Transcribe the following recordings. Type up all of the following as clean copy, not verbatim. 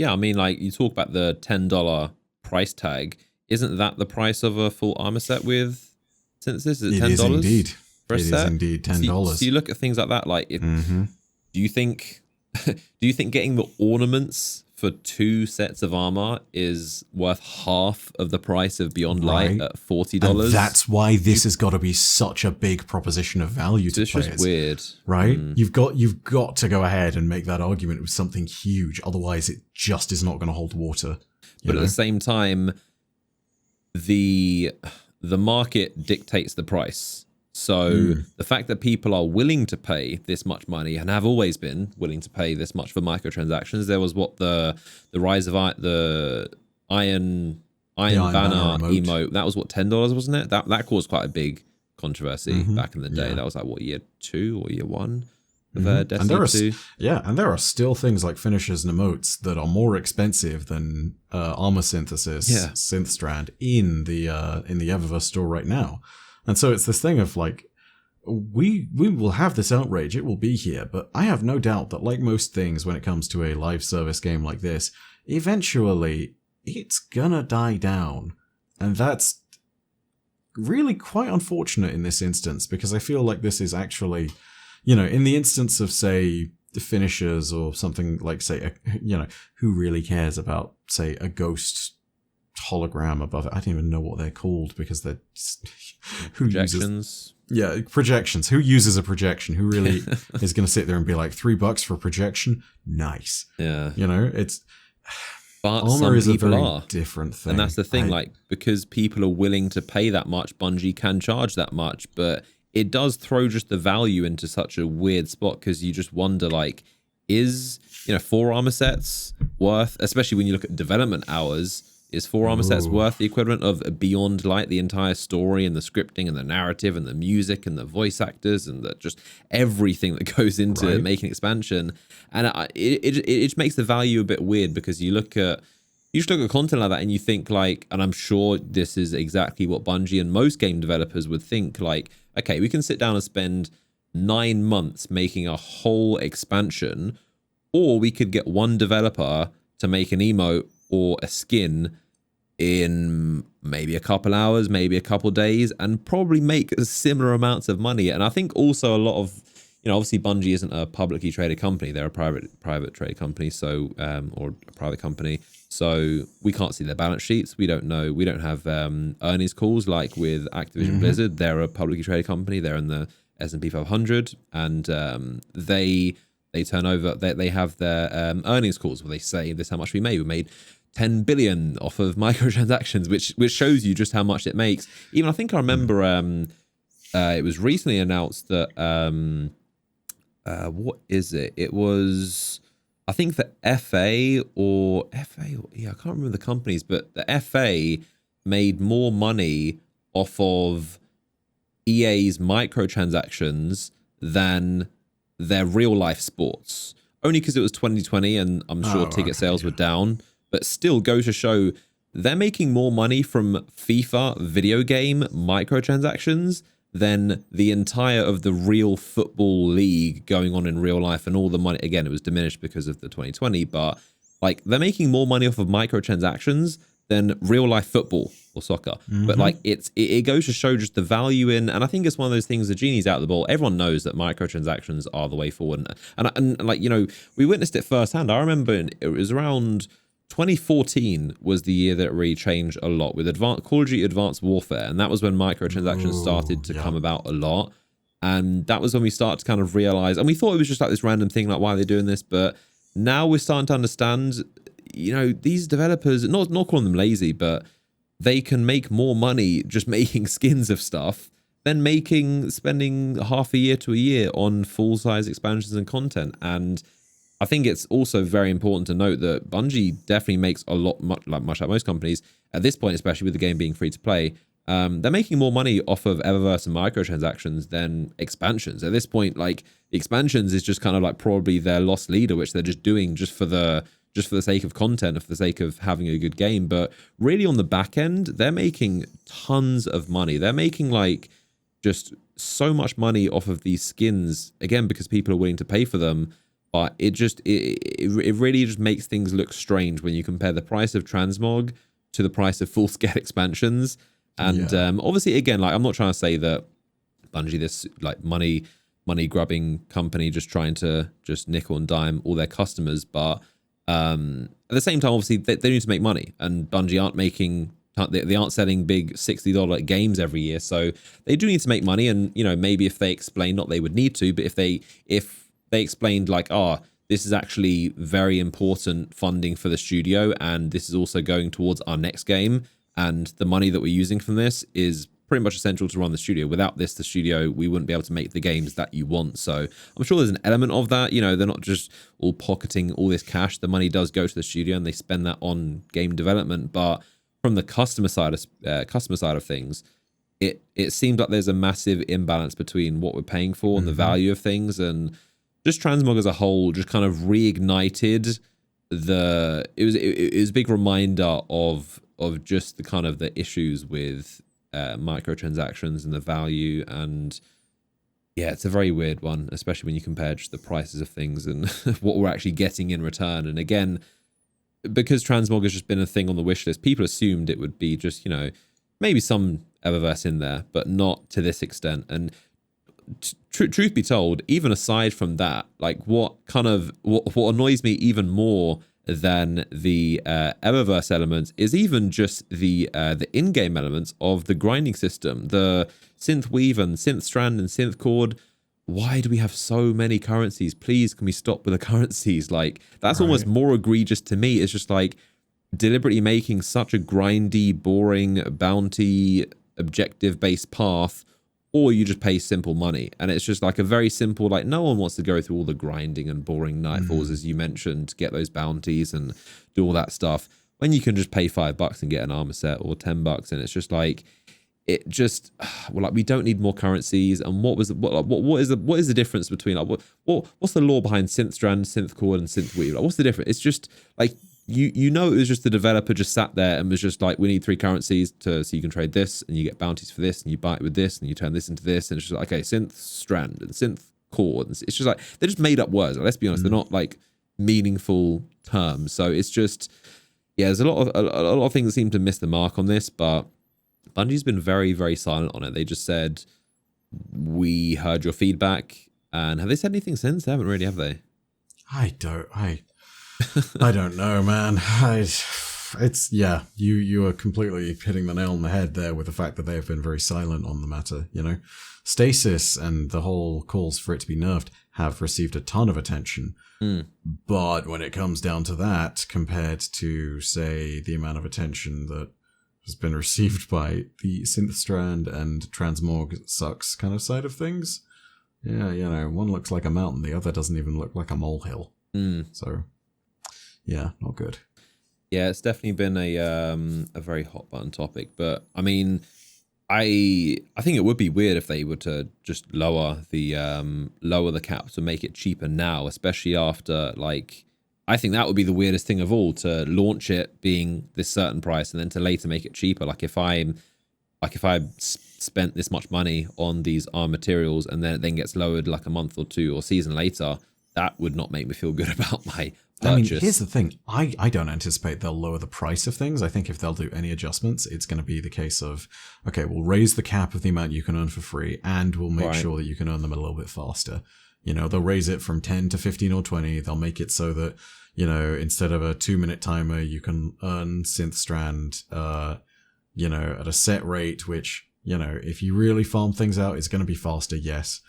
Yeah, I mean, like you talk about the $10 price tag. Isn't that the price of a full armor set with synthesis? Is it $10? It is indeed. For a It set? is indeed $10. So you look at things like that. Like, do you think getting the ornaments for 2 sets of armor is worth half of the price of Beyond Light at $40? And that's why this has got to be such a big proposition of value to players. It's just weird, right? You've got to go ahead and make that argument with something huge. Otherwise, it just is not going to hold water. But at the same time, the market dictates the price. So the fact that people are willing to pay this much money and have always been willing to pay this much for microtransactions. There was the rise of the Iron Banner emote. That was what, $10, wasn't it? That caused quite a big controversy back in the day. That was like what, year 2 or year 1 of Destiny 2. And there are still things like finishers and emotes that are more expensive than armor synthesis, synth strand in the Eververse store right now. And so it's this thing of like, we will have this outrage, it will be here, but I have no doubt that like most things when it comes to a live service game like this, eventually it's gonna die down. And that's really quite unfortunate in this instance, because I feel like this is actually, in the instance of, say, the finishers or something like, say, who really cares about, say, a ghost hologram above it? I don't even know what they're called, because they're projections. Projections. Who uses a projection? Who really is going to sit there and be like, $3 for a projection? Nice. Yeah. But armor is a very different thing. And that's the thing, because people are willing to pay that much, Bungie can charge that much, but it does throw just the value into such a weird spot, because you just wonder, like, is 4 armor sets worth, especially when you look at development hours, is 4 armor sets worth the equivalent of Beyond Light, the entire story and the scripting and the narrative and the music and the voice actors and just everything that goes into making expansion? And it just makes the value a bit weird, because you just look at content like that and you think like, and I'm sure this is exactly what Bungie and most game developers would think, like, okay, we can sit down and spend 9 months making a whole expansion, or we could get one developer to make an emote or a skin in maybe a couple hours, maybe a couple days, and probably make similar amounts of money. And I think also a lot of, obviously Bungie isn't a publicly traded company; they're a private trade company, so or a private company. So we can't see their balance sheets. We don't know. We don't have earnings calls like with Activision Blizzard. They're a publicly traded company. They're in the S&P 500, and they turn over. They have their earnings calls where they say, "This is how much we made. We made 10 billion off of microtransactions," which shows you just how much it makes. Even I think I remember it was recently announced that what is it? It was, I think the FA or I can't remember the companies, but the FA made more money off of EA's microtransactions than their real life sports. Only because it was 2020 and I'm sure ticket sales were down. But still goes to show they're making more money from FIFA video game microtransactions than the entire of the real football league going on in real life, and all the money. Again, it was diminished because of the 2020, but like they're making more money off of microtransactions than real life football or soccer. But like it goes to show just the value in, and I think it's one of those things, the genie's out of the ball. Everyone knows that microtransactions are the way forward, and like we witnessed it firsthand. I remember it was around 2014 was the year that it really changed a lot with Call of Duty Advanced Warfare, and that was when microtransactions started to come about a lot. And that was when we started to kind of realize, and we thought it was just like this random thing, like, why are they doing this? But now we're starting to understand, these developers, not calling them lazy, but they can make more money just making skins of stuff than spending half a year to a year on full-size expansions and content. And I think it's also very important to note that Bungie definitely makes a lot, much like most companies, at this point, especially with the game being free to play, they're making more money off of Eververse and microtransactions than expansions. At this point, like, expansions is just kind of like probably their lost leader, which they're just doing just for the sake of content, or for the sake of having a good game. But really on the back end, they're making tons of money. They're making like just so much money off of these skins, again, because people are willing to pay for them. but it really just makes things look strange when you compare the price of Transmog to the price of full-scale expansions. And obviously, again, like, I'm not trying to say that Bungie, this like money grubbing company, just trying to just nickel and dime all their customers, but at the same time, obviously, they need to make money, and Bungie they aren't selling big $60 games every year, so they do need to make money. And maybe if they explain, not they would need to, but if they explained like, this is actually very important funding for the studio, and this is also going towards our next game, and the money that we're using from this is pretty much essential to run the studio. Without this, the studio, we wouldn't be able to make the games that you want. So I'm sure there's an element of that. They're not just all pocketing all this cash. The money does go to the studio, and they spend that on game development. But from the customer side of things, it seems like there's a massive imbalance between what we're paying for and the value of things. And just Transmog as a whole just kind of reignited it was a big reminder of just the kind of the issues with microtransactions and the value. And yeah, it's a very weird one, especially when you compare just the prices of things and what we're actually getting in return. And again, because Transmog has just been a thing on the wish list, people assumed it would be just, maybe some Eververse in there, but not to this extent. And truth be told, even aside from that, like what annoys me even more than the Eververse elements is even just the in-game elements of the grinding system, the synth weave and synth strand and synth chord. Why do we have so many currencies? Please, can we stop with the currencies? Like, that's almost more egregious to me. It's just like deliberately making such a grindy, boring, bounty, objective-based path, or you just pay simple money. And it's just like a very simple, like, no one wants to go through all the grinding and boring nightfalls, as you mentioned, to get those bounties and do all that stuff, when you can just pay $5 and get an armor set, or $10. And it's just like, we don't need more currencies. And what is the difference between, like, what's the law behind synth strand, synth chord, and synth weave? Like, what's the difference? It's just like, it was just the developer just sat there and was just like, we need 3 currencies so you can trade this, and you get bounties for this, and you buy it with this, and you turn this into this, and it's just like, okay, synth strand and synth chord. And it's just like, they're just made up words. Like, let's be honest, they're not like meaningful terms. So it's just, there's a lot of things that seem to miss the mark on this, but Bungie's been very, very silent on it. They just said, we heard your feedback. And have they said anything since? They haven't really, have they? I don't know, man. You are completely hitting the nail on the head there with the fact that they have been very silent on the matter. Stasis and the whole calls for it to be nerfed have received a ton of attention. But when it comes down to that, compared to, say, the amount of attention that has been received by the synth strand and Transmog sucks kind of side of things, one looks like a mountain, the other doesn't even look like a molehill. So not good. Yeah, it's definitely been a very hot button topic. But I mean, I think it would be weird if they were to just lower the cap to make it cheaper now, especially after, like, I think that would be the weirdest thing of all, to launch it being this certain price and then to later make it cheaper. Like, if I spent this much money on these ARM materials and then it then gets lowered like a month or two or season later, that would not make me feel good about my purchase. I mean, here's the thing. I don't anticipate they'll lower the price of things. I think if they'll do any adjustments, it's going to be the case of, okay, we'll raise the cap of the amount you can earn for free, and we'll make sure that you can earn them a little bit faster. They'll raise it from 10 to 15 or 20. They'll make it so that, instead of a 2-minute timer, you can earn synth strand, at a set rate, which, if you really farm things out, it's going to be faster, yes.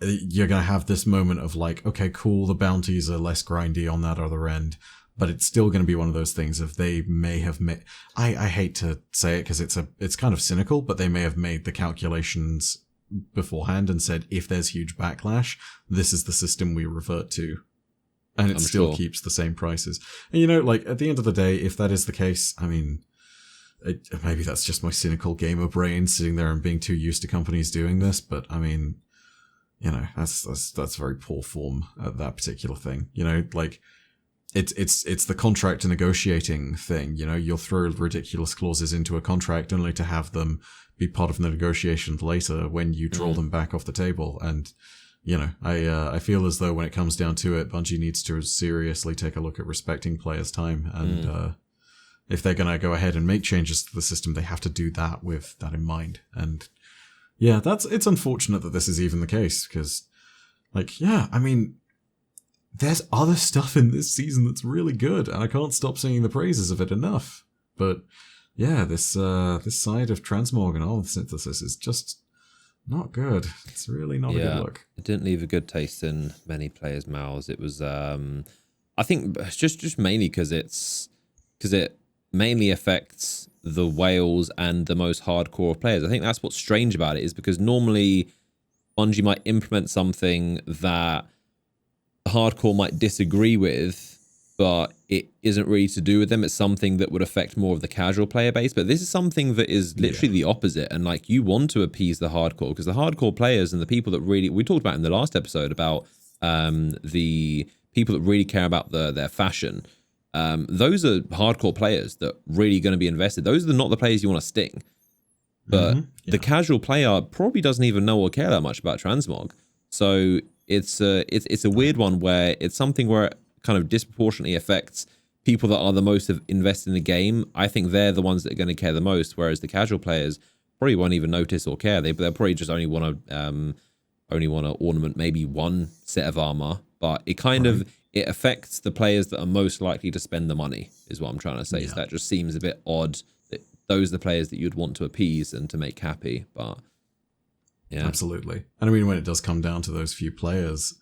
You're going to have this moment of like, okay, cool, the bounties are less grindy on that other end, but it's still going to be one of those things of they may have made, I hate to say it because it's kind of cynical, but they may have made the calculations beforehand and said, if there's huge backlash, this is the system we revert to. And it still keeps the same prices. And like at the end of the day, if that is the case, I mean, maybe that's just my cynical gamer brain sitting there and being too used to companies doing this, but I mean, that's very poor form at that particular thing. Like it's the contract negotiating thing. You'll throw ridiculous clauses into a contract only to have them be part of the negotiations later when you draw them back off the table. And you know, I feel as though when it comes down to it, Bungie needs to seriously take a look at respecting players' time, and if they're going to go ahead and make changes to the system, they have to do that with that in mind. And yeah, it's unfortunate that this is even the case, because, like, yeah, I mean, there's other stuff in this season that's really good, and I can't stop singing the praises of it enough. But yeah, this side of Transmog and Armor Synthesis is just not good. It's really not a good look. It didn't leave a good taste in many players' mouths. It was, I think, just mainly because it mainly affects the whales and the most hardcore players. I think that's what's strange about it, is because normally Bungie might implement something that hardcore might disagree with, but it isn't really to do with them. It's something that would affect more of the casual player base. But this is something that is literally the opposite. And like, you want to appease the hardcore, because the hardcore players and the people that really, we talked about in the last episode about the people that really care about their fashion. Those are hardcore players that really going to be invested. Those are not the players you want to sting. But the casual player probably doesn't even know or care that much about Transmog. So it's a weird one where it's something where it kind of disproportionately affects people that are the most invested in the game. I think they're the ones that are going to care the most, whereas the casual players probably won't even notice or care. They'll probably just only want to ornament maybe one set of armor, but it kind of it affects the players that are most likely to spend the money, is what I'm trying to say. Yeah. So that just seems a bit odd that those are the players that you'd want to appease and to make happy, but yeah. Absolutely. And I mean, when it does come down to those few players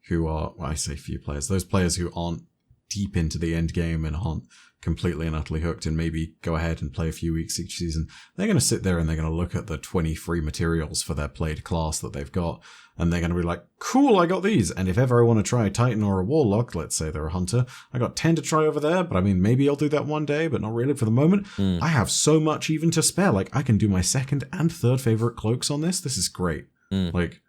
who are, well, I say few players, those players who aren't deep into the end game and aren't completely and utterly hooked and maybe go ahead and play a few weeks each season, they're going to sit there and they're going to look at the 20 free materials for their played class that they've got, and they're going to be like, cool, I got these. And if ever I want to try a Titan or a Warlock, let's say they're a Hunter, I got 10 to try over there, but I mean, maybe I'll do that one day, but not really for the moment. I have so much even to spare. Like, I can do my second and third favorite cloaks on this. This is great. Like,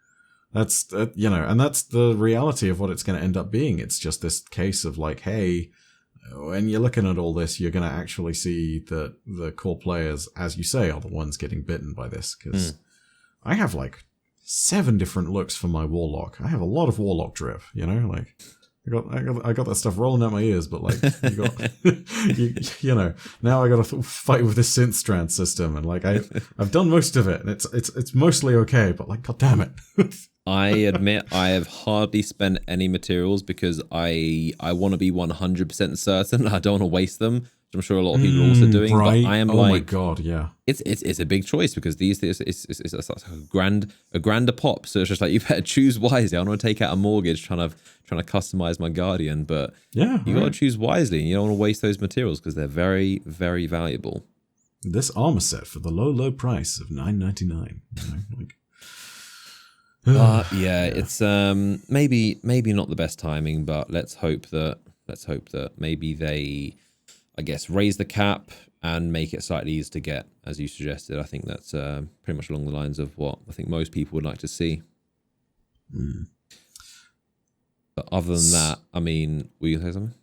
that's, you know, and that's the reality of what it's going to end up being. It's just this case of like, hey, when you're looking at all this, you're going to actually see that the core players, as you say, are the ones getting bitten by this. Because I have like 7 different looks for my Warlock. I have a lot of Warlock drip, you know, like I got that stuff rolling out my ears, but like, you know, now I got to fight with this synth strand system, and like I've done most of it, and it's mostly okay, but like, god damn it. I admit I have hardly spent any materials because I want to be 100% certain. I don't want to waste them, which I'm sure a lot of people are also doing. Right. But I am my god, yeah. It's a big choice, because these it's a grander pop. So it's just like, you better choose wisely. I don't want to take out a mortgage trying to customize my Guardian, but you got to choose wisely, and you don't want to waste those materials because they're very, very valuable. This armor set for the low price of $9.99. You know, like. It's maybe not the best timing, but let's hope that maybe they, I guess, raise the cap and make it slightly easier to get, as you suggested. I think that's pretty much along the lines of what I think most people would like to see. But other than that, I mean, will you say something?